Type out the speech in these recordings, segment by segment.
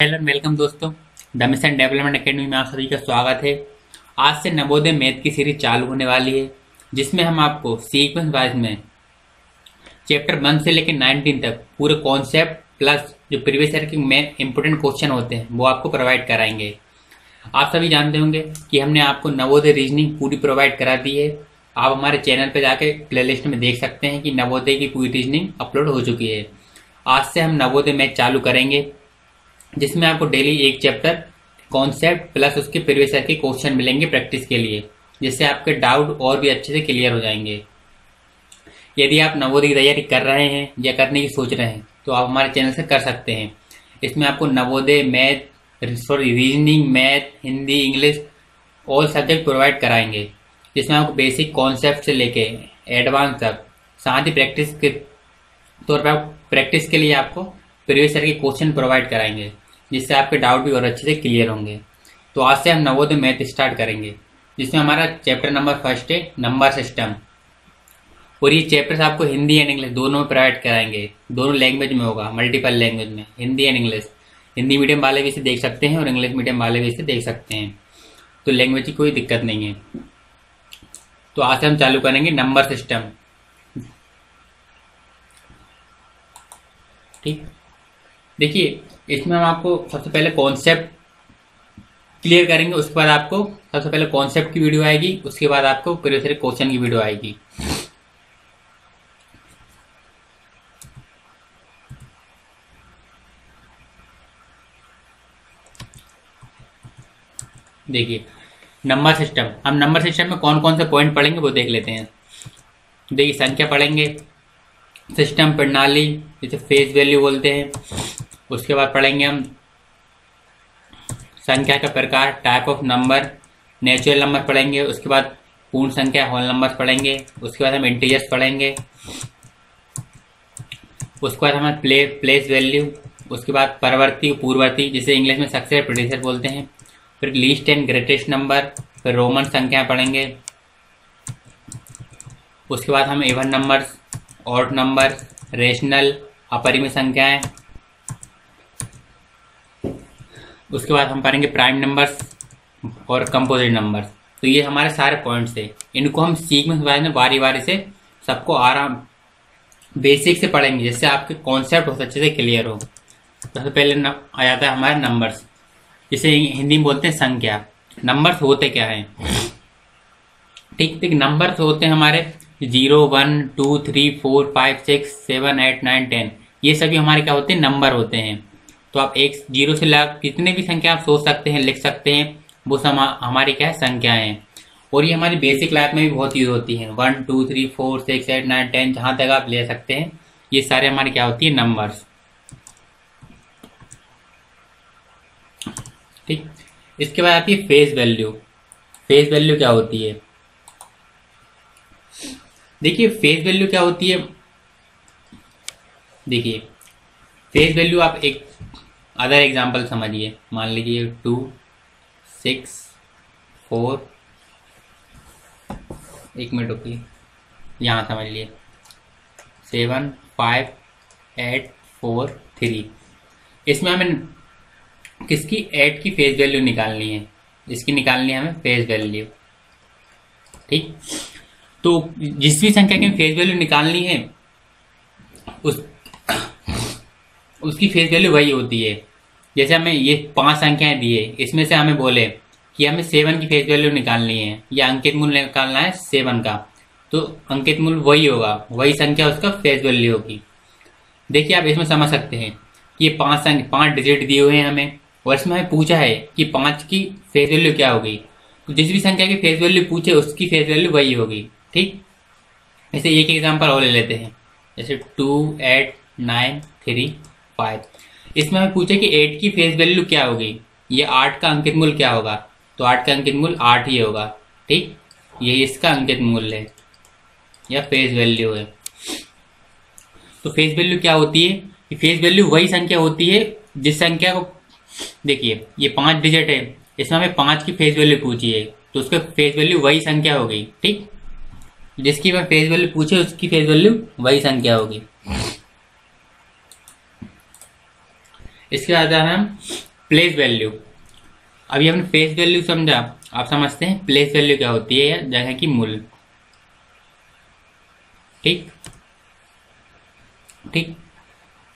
Hello and welcome दोस्तों। The mission development academy में आप सभी का स्वागत है। आज से नवोदय मैथ की सीरीज चालू होने वाली है, जिसमें हम आपको सीक्वेंस वाइज में चैप्टर 1 से लेकर 19 तक पूरे कॉन्सेप्ट प्लस जो प्रीवियस ईयर के में इंपोर्टेंट क्वेश्चन होते हैं वो आपको प्रोवाइड कराएंगे। आप सभी जानते होंगे कि हमने आपको नवोदय रीजनिंग पूरी प्रोवाइड करा दी है। आप हमारे चैनल पर जाके प्लेलिस्ट में देख सकते हैं कि नवोदय की पूरी रीजनिंग अपलोड हो चुकी है। आज से हम नवोदय मैथ चालू करेंगे, जिसमें आपको डेली एक चैप्टर कॉन्सेप्ट प्लस उसके प्रीवियस ईयर के क्वेश्चन मिलेंगे प्रैक्टिस के लिए, जिससे आपके डाउट और भी अच्छे से क्लियर हो जाएंगे। यदि आप नवोदय की तैयारी कर रहे हैं या करने की सोच रहे हैं तो आप हमारे चैनल से कर सकते हैं। इसमें आपको Navodaya math, sorry reasoning, math, Hindi, English all subject provide कराएंगे, जिसमें आपको बेसिक कॉन्सेप्ट से लेके एडवांस तक, साथ ही प्रैक्टिस के तौर पर प्रैक्टिस के लिए आपको प्रीवियस ईयर के क्वेश्चन प्रोवाइड कराएंगे, जिससे आपके डाउट भी और अच्छे से क्लियर होंगे। तो आज से हम नवोदय मैथ स्टार्ट करेंगे, जिसमें हमारा चैप्टर नंबर फर्स्ट है नंबर सिस्टम। और ये चैप्टर्स आपको हिंदी एंड इंग्लिश दोनों में प्रोवाइड कराएंगे। दोनों लैंग्वेज में होगा, मल्टीपल लैंग्वेज में, Hindi and English. Hindi medium वाले भी इसे देख सकते हैं और इंग्लिश मीडियम वाले भी इसे देख सकते हैं, तो लैंग्वेज की कोई दिक्कत नहीं है। तो आज से हम चालू करेंगे नंबर सिस्टम। ठीक, देखिए इसमें हम आपको सबसे पहले कॉन्सेप्ट क्लियर करेंगे, उसके बाद आपको सबसे पहले कॉन्सेप्ट की वीडियो आएगी, उसके बाद आपको प्रीवियस ईयर क्वेश्चन की वीडियो आएगी। देखिए नंबर सिस्टम, हम नंबर सिस्टम में कौन कौन से पॉइंट पढ़ेंगे वो देख लेते हैं। देखिए संख्या पढ़ेंगे, सिस्टम प्रणाली जिसे फेस वैल्यू बोलते हैं। उसके बाद पढ़ेंगे हम संख्या का प्रकार, type of number, natural number पढ़ेंगे। उसके बाद पूर्ण संख्या, होल नंबर्स पढ़ेंगे। उसके बाद हम इंटीजर्स पढ़ेंगे। उसके बाद हमें प्लेस वैल्यू। उसके बाद परवर्ती, पूर्ववर्ती जिसे इंग्लिश में सक्सेसर प्रीडिसेसर बोलते हैं। फिर लीस्ट एंड ग्रेटेस्ट नंबर, फिर रोमन संख्या पढ़ेंगे। उसके बाद हम even numbers, odd number, rational, अपरिमेय संख्याएं। उसके बाद हम पढ़ेंगे प्राइम नंबर्स और कंपोजिट नंबर्स। तो ये हमारे सारे पॉइंट्स है, इनको हम सीक्वेंस वाइज में बारी बारी से सबको आराम बेसिक से पढ़ेंगे, जिससे आपके कॉन्सेप्ट बहुत अच्छे से क्लियर हो। सबसे पहले आ जाता है हमारे नंबर्स, जिसे हिंदी में बोलते हैं संख्या। नंबर्स होते क्या हैं? ठीक ठीक, नंबर्स होते हैं हमारे 0, 1, 2, 3, 4, 5, 6, 7, 8, 9, 10। ये सभी हमारे क्या होते हैं? नंबर होते हैं। तो आप एक 0 से लाख कितने भी संख्या आप सोच सकते हैं, लिख सकते हैं, वो सब हमारी क्या है? संख्याएं हैं। और ये हमारी बेसिक लाइफ में भी बहुत यूज होती है। 1, 2, 3, 4, 6, 8, 9, 10 जहां तक आप ले सकते हैं, ये सारे हमारी क्या होती है? नंबर्स। ठीक, इसके बाद आती है फेस वैल्यू। फेस वैल्यू क्या होती है? देखिए फेस वैल्यू क्या होती है, देखिए फेस वैल्यू आप एक अदर एग्जाम्पल समझिए। मान लीजिए 2, 6, 4, एक मिनट रुकिए, यहाँ समझ लिए 7, 5, 8, 4, 3। इसमें हमें किसकी 8 की फेस वैल्यू निकालनी है, इसकी निकालनी है हमें फेस वैल्यू। ठीक, तो जिस भी संख्या की फेस वैल्यू निकालनी है उसकी फेस वैल्यू वही होती है। जैसे हमें ये 5 संख्याएं दी है, इसमें से हमें बोले कि हमें 7 की फेस वैल्यू निकालनी है या अंकित मूल्य निकालना है 7 का, तो अंकित मूल्य वही होगा, वही संख्या उसका फेस वैल्यू होगी। देखिए आप इसमें समझ सकते हैं कि ये 5 डिजिट दिए हुए हैं हमें, और इसमें हमें पूछा है कि 5 की फेस वैल्यू क्या होगी। तो जिस भी संख्या की फेस वैल्यू पूछे उसकी फेस वैल्यू वही होगी। ठीक, ऐसे एक एग्जाम्पल और ले लेते हैं, जैसे 2, 8, 9, 3, 5। इसमें हमें पूछे कि 8 की फेस वैल्यू क्या होगी, ये 8 का अंकित मूल्य क्या होगा, तो 8 का अंकित मूल्य 8 ही होगा। ठीक, ये इसका अंकित मूल्य है या फेस वैल्यू है। तो फेस वैल्यू क्या होती है? फेस वैल्यू वही संख्या होती है जिस संख्या को, देखिए ये 5 डिजिट है, इसमें हमें 5 की फेस वैल्यू पूछी है, तो उसका फेस वैल्यू वही संख्या होगी। ठीक, जिसकी मैं फेस वैल्यू पूछे उसकी फेस वैल्यू वही संख्या होगी। इसके बाद हम प्लेस वैल्यू। अभी हमने फेस वैल्यू समझा, आप समझते हैं प्लेस वैल्यू क्या होती है, या जगह की मूल्य। ठीक ठीक।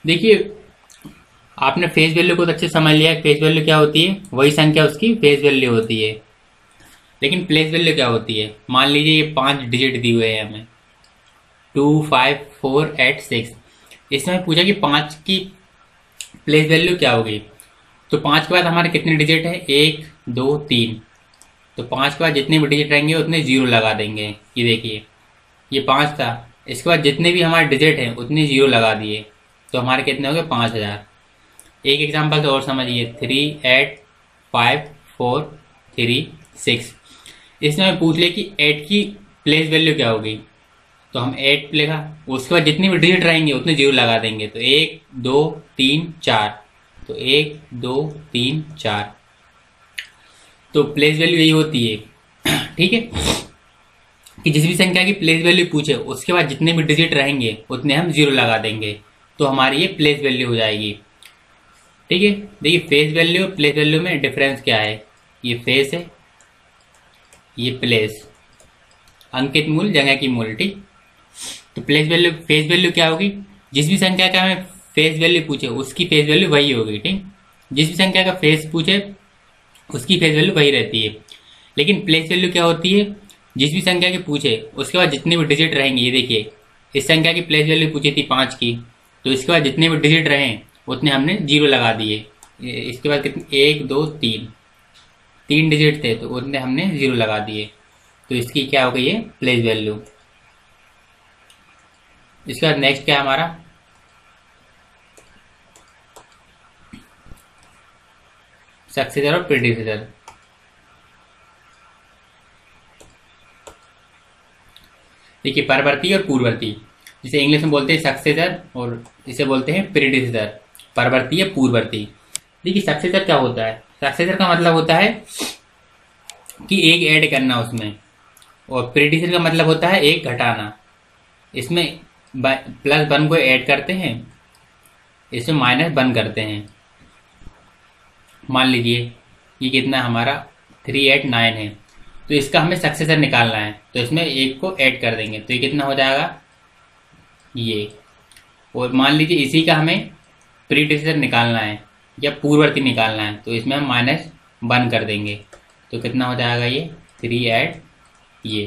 देखिए आपने फेस वैल्यू को तो अच्छे समझ लिया, फेस वैल्यू क्या होती है, वही संख्या उसकी फेस वैल्यू होती है। लेकिन प्लेस वैल्यू क्या होती है, मान लीजिए ये 5 डिजिट दिए हुए हैं हमें, 2 5 4 8 6। इसमें पूछा कि 5 की प्लेस वैल्यू क्या होगी। तो 5 के बाद हमारे कितने डिजिट है, 1 2 3। तो 5 के बाद जितने भी डिजिट रहेंगे उतने जीरो लगा देंगे। ये देखिए ये 5 था, इसके बाद जितने भी हमारे डिजिट हैं उतने जीरो लगा दिए, तो हमारे कितने हो गए, 5000। एक एग्जाम्पल तो और समझिए, 3 8 5 4 3 6। इसमें हमें पूछ ले कि 8 की प्लेस वैल्यू क्या होगी, तो हम 8 लिखा, उसके बाद जितने भी डिजिट रहेंगे उतने जीरो लगा देंगे, तो 1 2 3 4। तो 1 2 3 4। तो प्लेस वैल्यू यही होती है। ठीक है, कि जिस भी संख्या की प्लेस वैल्यू पूछे उसके बाद जितने भी डिजिट रहेंगे उतने हम जीरो लगा देंगे, तो हमारी ये प्लेस वैल्यू हो जाएगी। ठीक है, देखिए फेस वैल्यू और प्लेस वैल्यू में डिफरेंस क्या है, ये फेस है, ये प्लेस, अंकित मूल्य जगह की मूल्य। ठीक, तो प्लेस वैल्यू फेस वैल्यू क्या होगी, जिस भी संख्या का हमें फेस वैल्यू पूछे उसकी फेस वैल्यू वही होगी। ठीक, जिस भी संख्या का फेस पूछे उसकी फेस वैल्यू वही रहती है। लेकिन प्लेस वैल्यू क्या होती है, जिस भी संख्या के पूछे उसके बाद जितने भी डिजिट रहेंगे, ये देखिए इस संख्या की प्लेस वैल्यू पूछी थी 5 की, तो इसके बाद जितने भी डिजिट रहे उतने हमने जीरो लगा दिए। इसके बाद कितने, 1 2 3, 3 डिजिट थे तो उतने हमने जीरो लगा दिए, तो इसकी क्या हो गई है, प्लेस वैल्यू। इसके बाद नेक्स्ट क्या है हमारा, सक्सेसर और प्रीडिसेसर। देखिए परवर्ती और पूर्ववर्ती, जिसे इंग्लिश में बोलते हैं सक्सेसर और इसे बोलते हैं प्रीडिसेसर, परवर्ती या पूर्ववर्ती। देखिए सक्सेसर क्या होता है, सक्सेसर का मतलब होता है कि एक ऐड करना उसमें, और प्रीडिसेसर का मतलब होता है एक घटाना। इसमें +1 को ऐड करते हैं, इसमें -1 करते हैं। मान लीजिए ये कितना हमारा 3 8 9 है, तो इसका हमें सक्सेसर निकालना है, तो इसमें 1 को ऐड कर देंगे, तो ये कितना हो जाएगा ये। और मान लीजिए इसी का हमें प्रीडिसेसर निकालना है या पूर्ववर्ती निकालना है, तो इसमें हम -1 कर देंगे, तो कितना हो जाएगा ये 3 8 ये।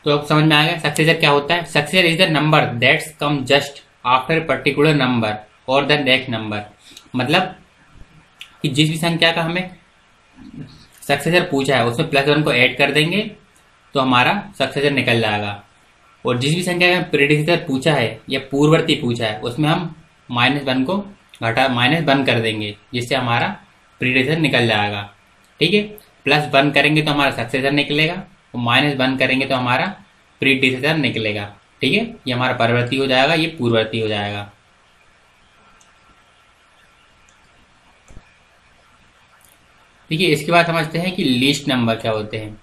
तो अब समझ में आ गया सक्सेसर क्या होता है। Successor is the number that's come just after particular number और द नेक्स्ट नंबर। मतलब कि जिस भी संख्या का हमें सक्सेसर पूछा है उसमें +1 को ऐड कर देंगे तो हमारा सक्सेसर निकल जाएगा, और जिस भी संख्या का प्रीडिसेसर पूछा है या पूर्ववर्ती पूछा है उसमें हम -1 को -1 कर देंगे, जिससे हमारा प्रीडिसेसर निकल जाएगा। ठीक है, +1 करेंगे तो हमारा सक्सेसर निकलेगा, और -1 करेंगे तो हमारा प्रीडिसेसर निकलेगा। ठीक है, ये हमारा परवर्ती हो जाएगा, ये पूर्ववर्ती हो जाएगा। देखिए इसके बाद समझते हैं कि लीस्ट नंबर क्या होते हैं।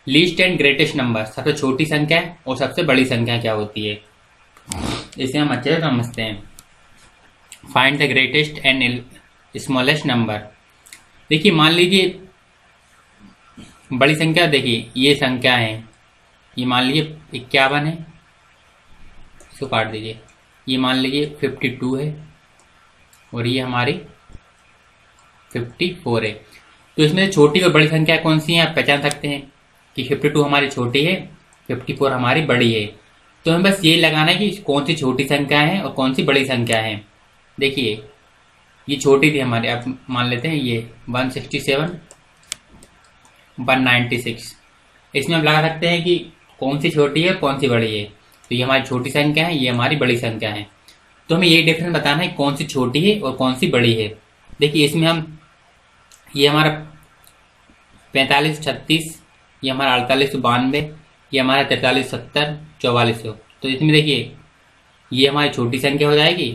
लीस्ट एंड ग्रेटेस्ट नंबर, सबसे छोटी संख्या और सबसे बड़ी संख्या क्या होती है, इसे हम अच्छे से समझते हैं। Find the greatest and smallest number. देखिए मान लीजिए बड़ी संख्या, देखिए ये संख्या है, ये मान लीजिए 51 है, इसको काट दीजिए, ये मान लीजिए 52 है, और ये हमारी 54 है। तो इसमें से छोटी और बड़ी संख्या कौन सी है आप पहचान सकते हैं कि 52 हमारी छोटी है, 54 हमारी बड़ी है। तो हमें बस ये लगाना है कि कौन सी छोटी संख्या है और कौन सी बड़ी संख्या है। देखिए ये छोटी थी हमारी, आप मान लेते हैं ये 167 196, इसमें हम लगा सकते हैं कि कौन सी छोटी है कौन सी बड़ी है। तो ये हमारी छोटी संख्या है, ये हमारी बड़ी संख्या है। तो हमें ये डिफरेंस बताना है कौन सी छोटी है और कौन सी बड़ी है। देखिए इसमें हम, ये हमारा 4536, ये हमारा 4892, ये हमारा 4370 4400। तो इसमें देखिए ये हमारी छोटी संख्या हो जाएगी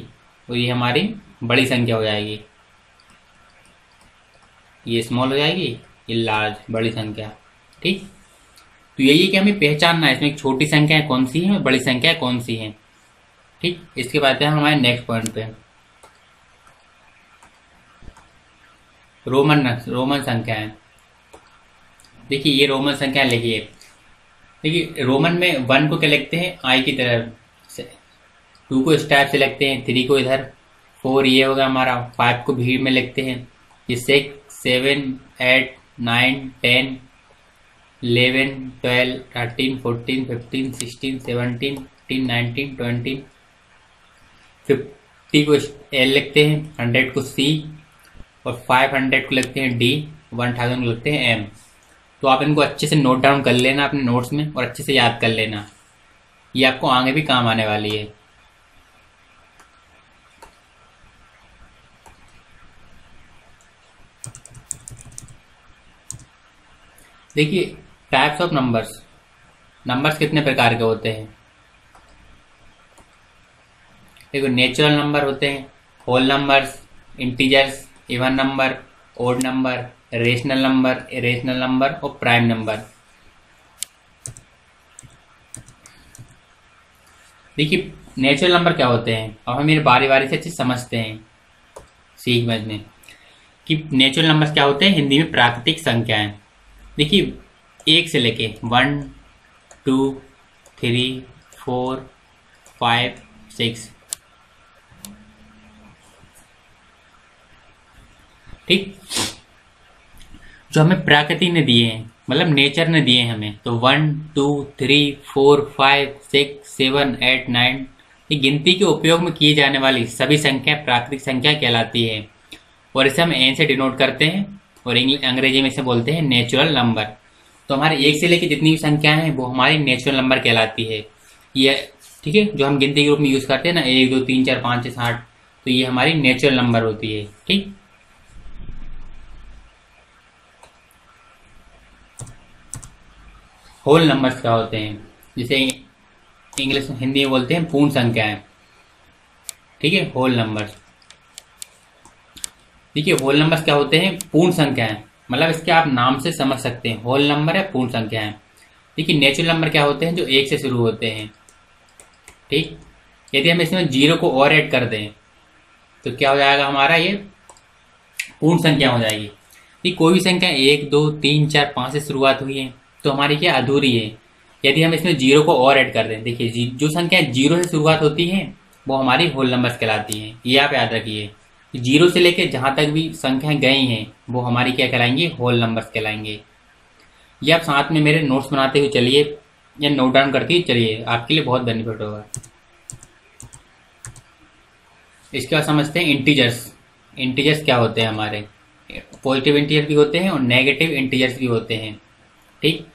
और ये हमारी बड़ी संख्या हो जाएगी, ये स्मॉल हो जाएगी, ये लार्ज बड़ी संख्या। ठीक, तो यही है कि हमें पहचानना है इसमें छोटी संख्या कौन सी है और बड़ी संख्या कौन सी है। ठीक, इसके बाद है हमारे नेक्स्ट पॉइंट पे। रोमन संख्या है। देखिए ये रोमन संख्या लिखिए। देखिए रोमन में 1 को क्या लिखते हैं, आई की तरह, 2 को इस टाइप से लिखते हैं, 3 को इधर, 4 ये होगा हमारा, 5 को भीड़ में लिखते हैं, ये 6, 7, 8, 9, 10, 11, 12, 13, 14, 15, 16, 17, 18, 19, 20, 50 को एल लिखते हैं, 100 को सी और 500 को लिखते हैं डी, 1000 को लिखते हैं एम। तो आप इनको अच्छे से नोट डाउन कर लेना अपने नोट्स में और अच्छे से याद कर लेना, ये आपको आगे भी काम आने वाली है। देखिए टाइप्स ऑफ नंबर्स, नंबर्स कितने प्रकार के होते हैं। देखो नेचुरल नंबर होते हैं, whole numbers, integers, even number, odd number, rational number, irrational number और प्राइम नंबर। देखिए नेचुरल नंबर क्या होते हैं, अब हम ये बारी बारी से अच्छे समझते हैं सीक्वेंस में कि नेचुरल नंबर्स क्या होते हैं, हिंदी में प्राकृतिक संख्याएं। देखिए 1 से लेके 1, 2, 3, 4, 5, 6, ठीक, जो हमें प्रकृति ने दिए हैं, मतलब नेचर ने दिए हैं हमें, तो 1, 2, 3, 4, 5, 6, 7, 8, 9, ये गिनती के उपयोग में की जाने वाली सभी संख्या प्राकृतिक संख्या कहलाती है और इसे हम एन से डिनोट करते हैं और अंग्रेजी में इसे बोलते हैं नेचुरल नंबर। तो हमारे 1 से लेकर जितनी भी संख्याएं हैं वो हमारी नेचुरल नंबर कहलाती है ये, ठीक है, जो हम गिनती के रूप में यूज करते हैं ना, 1, 2, 3, 4, 5, 6, 7, तो ये हमारी नेचुरल नंबर होती है। ठीक, होल नंबर्स क्या होते हैं, जिसे इंग्लिश में हिंदी में बोलते हैं पूर्ण संख्याएं। ठीक है, होल नंबर्स। देखिए होल नंबर्स क्या होते हैं, पूर्ण संख्याएं, मतलब इसके आप नाम से समझ सकते हैं, होल नंबर है पूर्ण संख्याएं। देखिए नेचुरल नंबर क्या होते हैं, जो 1 से शुरू होते हैं। ठीक, यदि हम इसमें 0 को और ऐड कर दें तो क्या हो जाएगा हमारा, ये पूर्ण संख्या हो जाएगी। ये कोई भी संख्या 1, 2, 3, 4, 5 से शुरुआत हुई है तो हमारी क्या अधूरी है। यदि हम इसमें 0 को और ऐड कर दें, देखिए जो संख्या 0 से शुरुआत होती है वो हमारी होल नंबर्स कहलाती हैं। ये आप याद रखिए, 0 से लेकर जहां तक भी संख्याएं गई हैं वो हमारी क्या कहलाएंगी, होल नंबर्स कहलाएंगे। ये आप साथ में मेरे नोट्स बनाते हुए चलिए या नोट डाउन करते हुए चलिए, आपके लिए बहुत बेनिफिट होगा। इसके बाद समझते हैं इंटीजर्स। इंटीजर्स क्या होते हैं, हमारे पॉजिटिव इंटीजर भी होते हैं और नेगेटिव इंटीजर्स भी होते हैं। ठीक,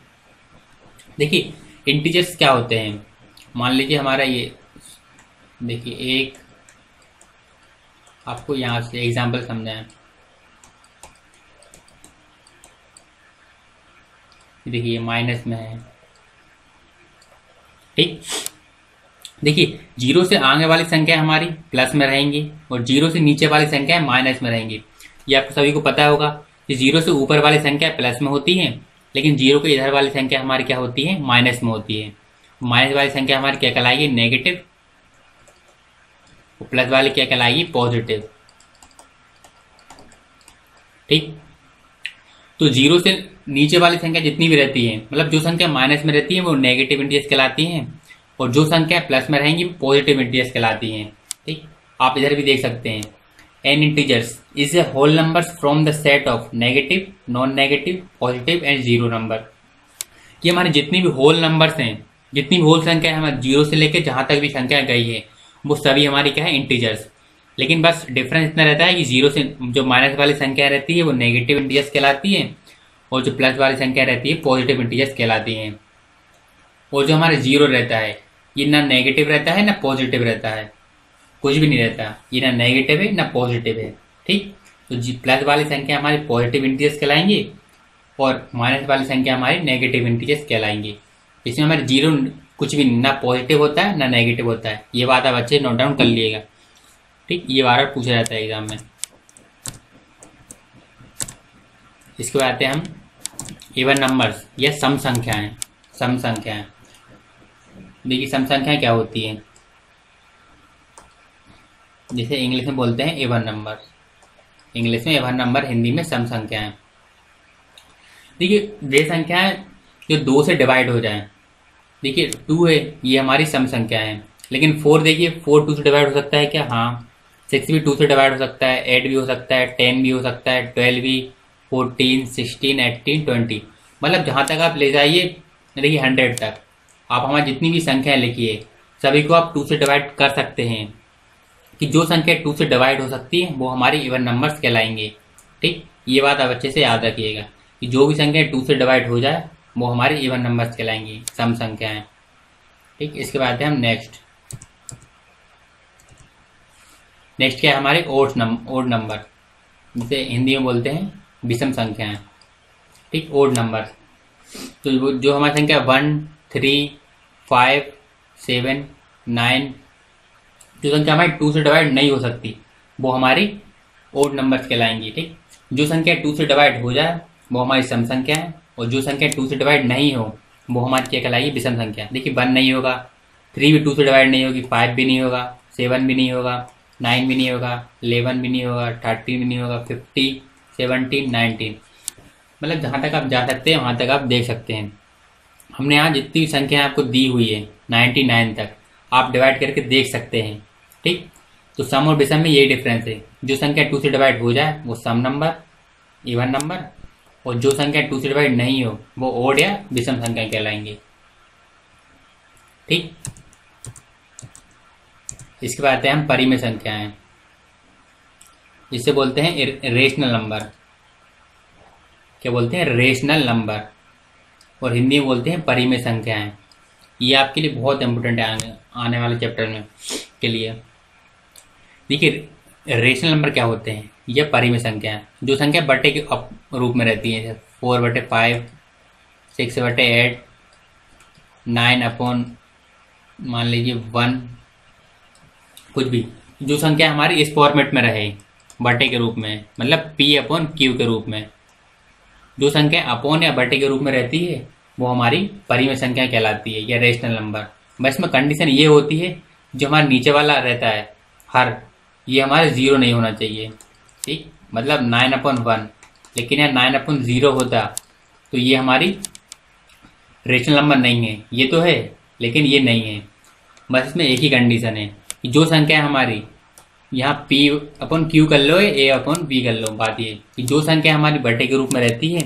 देखिए इंटीजर्स क्या होते हैं, मान लीजिए हमारा ये, देखिए एक आपको यहां से एग्जांपल समझाएं। देखिए माइनस में है। ठीक, देखिए 0 से आगे वाली संख्या हमारी प्लस में रहेंगी और 0 से नीचे वाली संख्या माइनस में रहेंगी। ये आपको सभी को पता होगा कि 0 से ऊपर वाली संख्या प्लस में होती है, लेकिन 0 के इधर वाली संख्या हमारी क्या होती है, माइनस में होती है। माइनस वाली संख्या हमारी क्या कहलाएगी, नेगेटिव, और प्लस वाली क्या कहलाएगी, पॉजिटिव। ठीक, तो 0 से नीचे वाली संख्या जितनी भी रहती है, मतलब जो संख्या माइनस में रहती है वो नेगेटिव इंटीजर्स कहलाती हैं और जो संख्या प्लस में रहेंगी वो पॉजिटिव इंटीजर्स कहलाती हैं। ठीक, आप इधर भी देख सकते हैं, n integers is a whole numbers from the set of negative, non-negative, positive and zero number। ये हमारे जितनी भी होल नंबर्स हैं, जितनी भी होल संख्या है हमारे 0 से लेकर जहां तक भी संख्या गई है वो सभी हमारी क्या है, इंटीजर्स। लेकिन बस डिफरेंस इतना रहता है कि 0 से जो माइनस वाली संख्या रहती है वो नेगेटिव इंटीजर्स कहलाती है और जो प्लस वाली संख्या रहती है पॉजिटिव इंटीजर्स कहलाती है। और जो हमारे 0 रहता है ये ना नेगेटिव रहता है ना पॉजिटिव रहता है, कुछ भी नहीं रहता, ये ना नेगेटिव है ना पॉजिटिव है। ठीक, तो प्लस वाली संख्या हमारी पॉजिटिव इंटीजर्स कहलाएंगे और माइनस वाली संख्या हमारी नेगेटिव इंटीजर्स कहलाएंगी। इसमें हमारे 0 कुछ भी ना पॉजिटिव होता है ना नेगेटिव होता है। ये बात आप अच्छे नोट डाउन कर लीजिएगा। ठीक, ये बार बार पूछा जाता है एग्जाम में। इसके बाद आते हैं हम इवन नंबर्स या सम संख्याएं। सम संख्याएं, देखिए सम संख्याएं क्या होती हैं, जिसे इंग्लिश में बोलते हैं इवन नंबर। इंग्लिश में इवन नंबर, हिंदी में सम संख्याएं। देखिए वे संख्याएं जो 2 से डिवाइड हो जाएं। देखिए 2 है, ये हमारी सम संख्या है, लेकिन 4 देखिए 4 2 से डिवाइड हो सकता है क्या? हाँ। 6 भी 2 से डिवाइड हो सकता है, 8 भी हो सकता है, 10 भी हो सकता है, 12 भी, 14, 16, 18, 20, मतलब जहाँ तक आप ले जाइए देखिए 100 तक आप हमारी जितनी भी संख्याएं लिखिए सभी को आप 2 से डिवाइड कर सकते हैं। कि जो संख्या 2 से डिवाइड हो सकती है वो हमारी इवन नंबर्स कहलाएंगे। ठीक, ये बात आप अच्छे से याद रखिएगा कि जो भी संख्या 2 से डिवाइड हो जाए वो हमारी इवन नंबर्स कहलाएंगी, सम संख्याएं। ठीक, इसके बाद है हम नेक्स्ट क्या है हमारे ओड नंबर, जिसे हिंदी में बोलते हैं विषम संख्याएं। ठीक, ओड नंबर तो जो हमारी संख्या 1, 3, 5, 7, 9, जो संख्या हमारी 2 से डिवाइड नहीं हो सकती वो हमारी ओड नंबर्स कहलाएंगी। ठीक, जो संख्या 2 से डिवाइड हो जाए वो हमारी सम संख्या है, और जो संख्या 2 से डिवाइड नहीं हो वो हमारी क्या कहलाएगी? विषम संख्या। देखिए 1 नहीं होगा, 3 भी 2 से डिवाइड नहीं होगी, 5 भी नहीं होगा, 7 भी नहीं होगा, 9 भी नहीं होगा, 11 भी नहीं होगा, 13 भी नहीं होगा, 50, 17, 19, मतलब जहाँ तक आप जा सकते हैं वहाँ तक आप देख सकते हैं। हमने यहाँ जितनी संख्या आपको दी हुई है 99 तक आप डिवाइड करके देख सकते हैं। ठीक, तो सम और विषम में यही डिफरेंस है, जो संख्या 2 से डिवाइड हो जाए वो सम नंबर, इवन नंबर, और जो संख्या 2 से डिवाइड नहीं हो वो ओड या विषम संख्या कहलाएंगे। ठीक, इसके बाद आते हैं हम परिमेय संख्याएं, जिसे बोलते हैं रेशनल नंबर। क्या बोलते हैं? रेशनल नंबर, और हिंदी में बोलते हैं परिमेय संख्याएं। ये आपके लिए बहुत इंपोर्टेंट है आने वाले चैप्टर में के लिए। देखिए रेशनल नंबर क्या होते हैं? ये परिमेय संख्या है, जो संख्या बटे के रूप में रहती है, 4/5, 6/8, 9 अपॉन मान लीजिए 1, कुछ भी जो संख्या हमारी इस फॉर्मेट में रहे बटे के रूप में, मतलब P/Q के रूप में, जो संख्या अपॉन या बटे के रूप में रहती है वो हमारी परिमेय संख्या कहलाती है या रेशनल नंबर। बस में कंडीशन ये होती है जो हमारे नीचे वाला रहता है हर, ये हमारे 0 नहीं होना चाहिए। ठीक, मतलब 9/1, लेकिन यहाँ 9/0 होता तो ये हमारी रेशनल नंबर नहीं है। ये तो है लेकिन ये नहीं है। बस इसमें एक ही कंडीशन है कि जो संख्या हमारी यहाँ P/Q कर लो या A/B कर लो, बात ये कि जो संख्या हमारी बटे के रूप में रहती है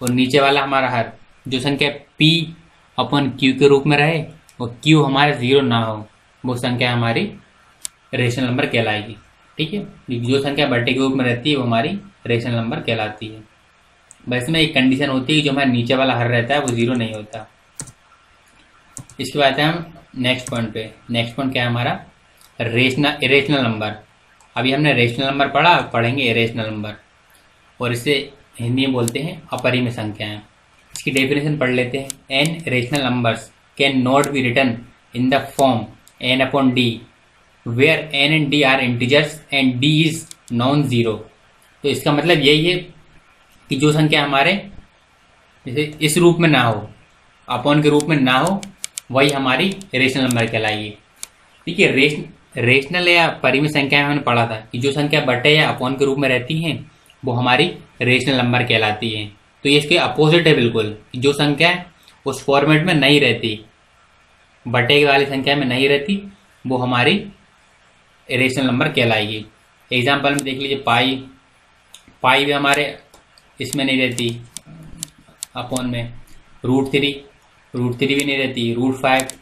और नीचे वाला हमारा हर, जो संख्या P/Q के रूप में रहे और Q हमारे 0 ना हो वो संख्या हमारी रेशनल नंबर कहलाएगी। ठीक है, जो संख्या बटे के रूप में रहती है वो हमारी रेशनल नंबर कहलाती है। बस में एक कंडीशन होती है कि जो हमारे नीचे वाला हर रहता है वो 0 नहीं होता। इसके बाद है हम नेक्स्ट पॉइंट पे। नेक्स्ट पॉइंट क्या है हमारा? Irrational number. अभी हमने रेशनल नंबर पढ़ा, पढ़ेंगे इरेशनल नंबर, और इसे हिंदी में बोलते हैं अपरिमेय संख्याएं। इसकी डेफिनेशन पढ़ लेते हैं। An rational numbers can not be written in the form n/d where n and d are integers and d is non zero. तो इसका मतलब यही है कि जो संख्या हमारे जैसे इस रूप में ना हो, अपॉन के रूप में ना हो, वही हमारी रेशनल नंबर कहलाएगी। देखिए रेशनल या परिमेय संख्या में हमने पढ़ा था कि जो संख्या बटे या अपॉन के रूप में रहती हैं वो हमारी रेशनल नंबर कहलाती हैं। तो ये इसके अपोजिट है बिल्कुल, जो संख्या उस फॉर्मेट में नहीं रहती, बटे वाली संख्या में नहीं रहती, वो हमारी रेशनल नंबर कहलाएगी। एग्जाम्पल में देख लीजिए पाई भी हमारे इसमें नहीं रहती अपॉन में, √3 भी नहीं रहती, √5,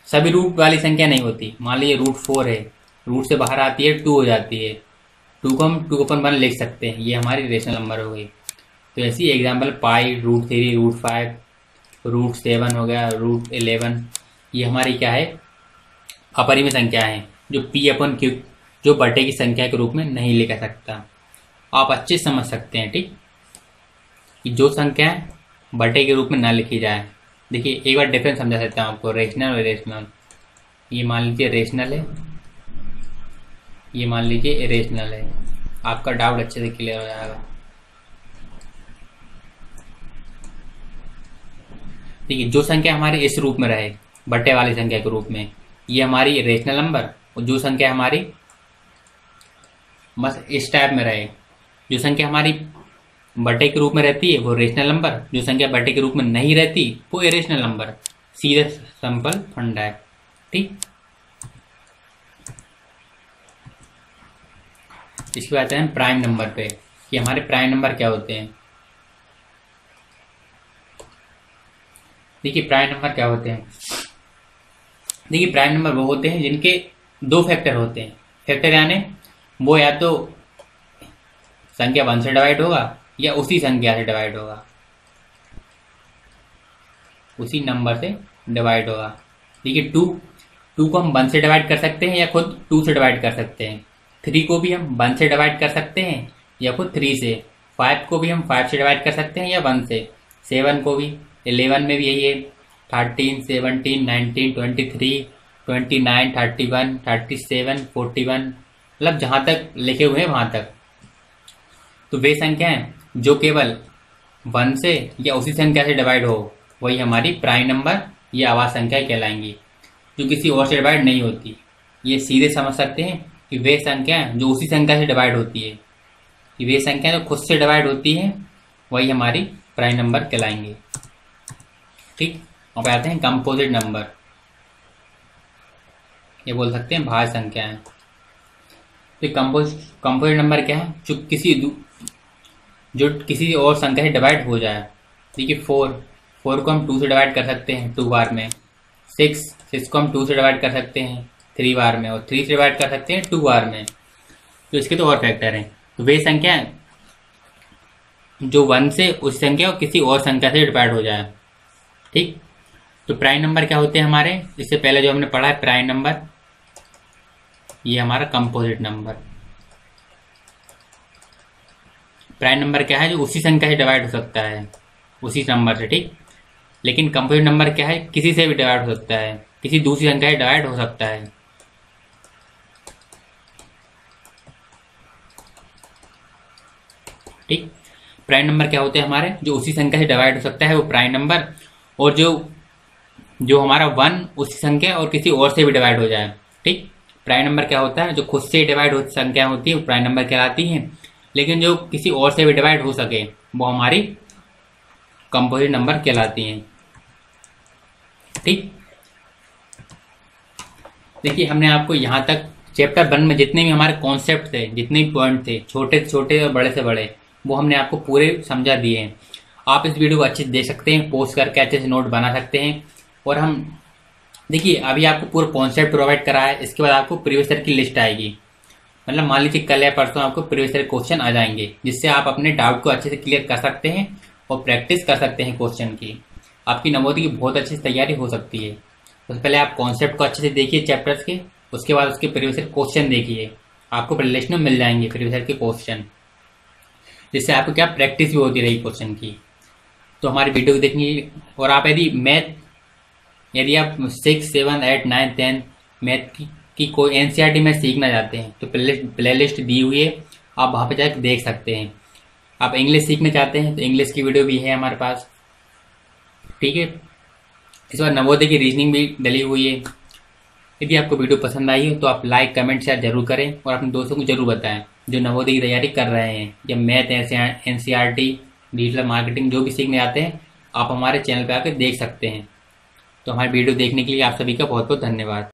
सभी रूट वाली संख्या नहीं होती। मान लीजिए √4 है, रूट से बाहर आती है 2 हो जाती है, 2 को हम 2/1 लिख सकते हैं, ये हमारी रेशनल नंबर हो गई। तो ऐसी एग्जाम्पल पाई, √3, √5, √7 हो गया, √11, ये हमारी क्या है? अपरिमेय संख्या है जो P/Q जो बटे की संख्या के रूप में नहीं लिखा सकता। आप अच्छे समझ सकते हैं। ठीक, कि जो संख्या बटे के रूप में ना लिखी जाए। देखिए एक बार डिफरेंस समझा सकता हूँ आपको, रेशनल और इरेशनल। ये मान लीजिए रेशनल है, ये मान लीजिए इरेशनल है। आपका डाउट अच्छे से क्लियर हो जाएगा। देखिए जो संख्या हमारी इस रूप में रहे, बटे वाली संख्या के रूप में, ये हमारी रेशनल नंबर, और जो संख्या हमारी बस इस टाइप में रहे, जो संख्या हमारी बटे के रूप में रहती है वो रेशनल नंबर, जो संख्या बटे के रूप में नहीं रहती वो इरेशनल नंबर। सीधा सिंपल फंडा है। ठीक, इसके बाद आते हैं प्राइम नंबर पे कि हमारे प्राइम नंबर क्या होते हैं। देखिए प्राइम नंबर क्या होते हैं। देखिए प्राइम नंबर वो होते हैं जिनके दो फैक्टर होते हैं। फैक्टर यानी वो या तो संख्या 1 से डिवाइड होगा या उसी संख्या से डिवाइड होगा, उसी नंबर से डिवाइड होगा। देखिए 2 को हम 1 से डिवाइड कर सकते हैं या खुद 2 से डिवाइड कर सकते हैं। 3 को भी हम 1 से डिवाइड कर सकते हैं या खुद 3 से। 5 को भी हम 5 से डिवाइड कर सकते हैं या 1 से। 7 को भी, 11 में भी यही है। 13, 17, 19, 23, 29, 31, 37, 41, मतलब जहां तक लिखे हुए हैं वहां तक। तो वे संख्याएं जो केवल 1 से या उसी संख्या से डिवाइड हो वही हमारी प्राइम नंबर या आवाज संख्याएं कहलाएंगी, जो किसी और से डिवाइड नहीं होती। ये सीधे समझ सकते हैं कि वे संख्याएं जो उसी संख्या से डिवाइड होती है, कि वे संख्याएं जो खुद से डिवाइड होती हैं वही हमारी प्राइम नंबर कहलाएंगे। ठीक, अब आते हैं कंपोजिट नंबर, ये बोल सकते हैं भाज्य संख्याएं। तो कंपोजिट नंबर क्या है? जो किसी और संख्या से डिवाइड हो जाए। देखिए 4 को हम 2 से डिवाइड कर सकते हैं 2 बार में। 6 को हम 2 से डिवाइड कर सकते हैं 3 बार में, और 3 से डिवाइड कर सकते हैं 2 बार में। तो इसके तो और फैक्टर हैं। तो वे संख्या जो 1 से उस संख्या और किसी और संख्या से डिवाइड हो जाए। ठीक, तो प्राइम नंबर क्या होते हैं हमारे? इससे पहले जो हमने पढ़ा है प्राइम नंबर, ये हमारा कंपोजिट नंबर। प्राइम नंबर क्या है? जो उसी संख्या से डिवाइड हो सकता है, उसी नंबर से। ठीक, लेकिन कंपोजिट नंबर क्या है? किसी से भी डिवाइड हो सकता है, किसी दूसरी संख्या से डिवाइड हो सकता है। ठीक, प्राइम नंबर क्या होते हैं हमारे? जो उसी संख्या से डिवाइड हो सकता है वो प्राइम नंबर, और जो हमारा 1 उसी संख्या और किसी और से भी डिवाइड हो जाए। ठीक, प्राइम नंबर क्या होता है? जो खुद से डिवाइड हो संख्या होती है वो प्राइम नंबर कहलाती है, लेकिन जो किसी और से भी डिवाइड हो सके वो हमारी कंपोजिट नंबर कहलाती हैं। ठीक, देखिए हमने आपको यहाँ तक चैप्टर 1 में जितने भी हमारे कॉन्सेप्ट थे, जितने भी पॉइंट थे, छोटे से छोटे और बड़े से बड़े, वो हमने आपको पूरे समझा दिए हैं। आप इस वीडियो को अच्छे से देख सकते हैं, पोस्ट करके अच्छे से नोट बना सकते हैं। और हम देखिए अभी आपको पूरा कॉन्सेप्ट प्रोवाइड करा है, इसके बाद आपको प्रीवियस ईयर की लिस्ट आएगी। मतलब मान लीजिए कल या परसों आपको प्रीवियस ईयर क्वेश्चन आ जाएंगे, जिससे आप अपने डाउट को अच्छे से क्लियर कर सकते हैं और प्रैक्टिस कर सकते हैं क्वेश्चन की। आपकी नवोदय की बहुत अच्छी तैयारी हो सकती है। उससे पहले आप कॉन्सेप्ट को अच्छे से देखिए चैप्टर्स के, उसके बाद उसके प्रीवियस ईयर क्वेश्चन देखिए। आपको प्लेलिस्ट में मिल जाएंगे प्रीवियस ईयर के क्वेश्चन, जिससे आपको क्या प्रैक्टिस भी होती रही क्वेश्चन की। तो हमारी वीडियो देखिए। और आप यदि आप 6, 7, 8, 9, 10 मैथ की कोई एनसीईआरटी में सीखना चाहते हैं तो प्लेलिस्ट दी हुई है, आप वहाँ पे जाकर देख सकते हैं। आप इंग्लिश सीखना चाहते हैं तो इंग्लिश की वीडियो भी है हमारे पास। ठीक है, इस बार नवोदय की रीजनिंग भी डली हुई है। यदि आपको वीडियो पसंद आई हो तो आप लाइक, कमेंट, शेयर जरूर करें और अपने दोस्तों को जरूर बताएं जो नवोदय की तैयारी कर रहे हैं, या मैथ, एनसीईआरटी, डिजिटल मार्केटिंग जो भी सीखने आते हैं, आप हमारे चैनल पर आकर देख सकते हैं। तो हमारी वीडियो देखने के लिए आप सभी का बहुत बहुत धन्यवाद।